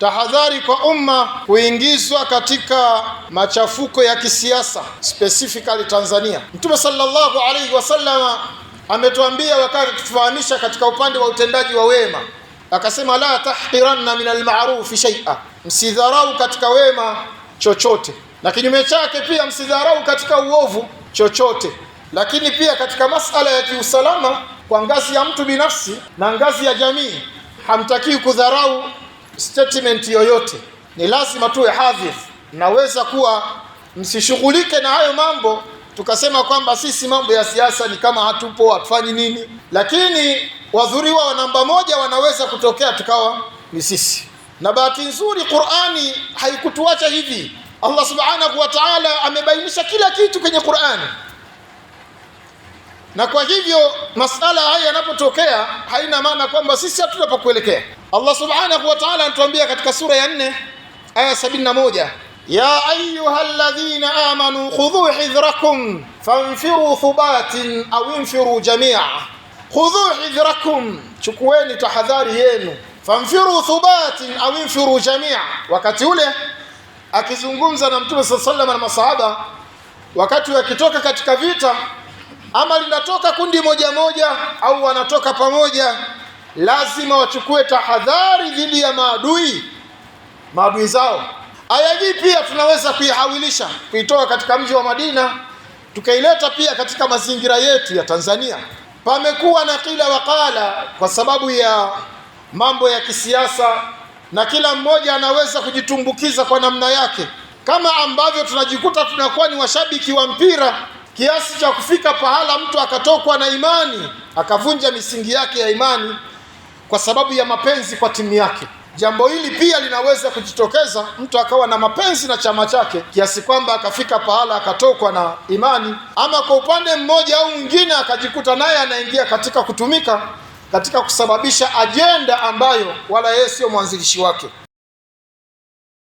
tahadhari kwa umma kuingizwa katika machafuko ya kisiasa, specifically Tanzania. Mtume sallallahu alaihi wasallam ametuambia wakati kutufahamisha katika upande wa utendaji wa wema, akasema la tahqiranna min alma'ruf shay'a, msidharau katika wema chochote, na kinyume chake pia msidharau katika uovu chochote. Lakini pia katika masala ya kiusalama kwa ngazi ya mtu binafsi na ngazi ya jamii, hamtakii kudharau statement yoyote, ni lazima tuwe hadhir. Naweza kuwa msishughulike na hayo mambo, tukasema kwamba sisi mambo ya siasa ni kama hatupo, hatufanyi nini, lakini wadhuriwa wa namba moja wanaweza kutokea tukawa ni sisi. Na bahati nzuri Qur'ani haikutuacha hivi. Allah subhanahu wa ta'ala amebainisha kila kitu kwenye Qur'ani, na kwa hivyo masala haya yanapotokea haina maana kwamba sisi hatuna pa kuelekea. Allah subhanahu wa ta'ala anatuambia katika sura ya 4 aya 71, ya ayyuhalladhina amanu khudhu hidhrakum fanfiru thubatin aw infiru jami'a. Khudhu hidhrakum, chukueni tahadhari yenu, fanfiru thubatin aw infiru jami'a. Wakati ule akizungumza na Mtume sallallahu alaihi wasallam na masahaba, wakati wakitoka katika vita, ama linatoka kundi moja moja au wanatoka pamoja, lazima wachukue tahadhari dhidi ya maadui zao. Aya hii pia tunaweza kuihawilisha, kuitoa katika mji wa Madina tukaileta pia katika mazingira yetu ya Tanzania. Pamekuwa na kila wakala kwa sababu ya mambo ya kisiasa, na kila mmoja anaweza kujitumbukiza kwa namna yake, kama ambavyo tunajikuta tunakuwa ni washabiki wa mpira kiasi cha kufika pahala mtu akatokwa na imani, akavunja misingi yake ya imani kwa sababu ya mapenzi kwa timu yake. Jambo hili pia linaweza kujitokeza, mtu akawa na mapenzi na chama chake kiasi kwamba akafika pahala akatokwa na imani, ama kwa upande mmoja au mwingine akajikuta naye anaingia katika kutumika katika kusababisha ajenda ambayo wala yeye sio mwanzilishi wake.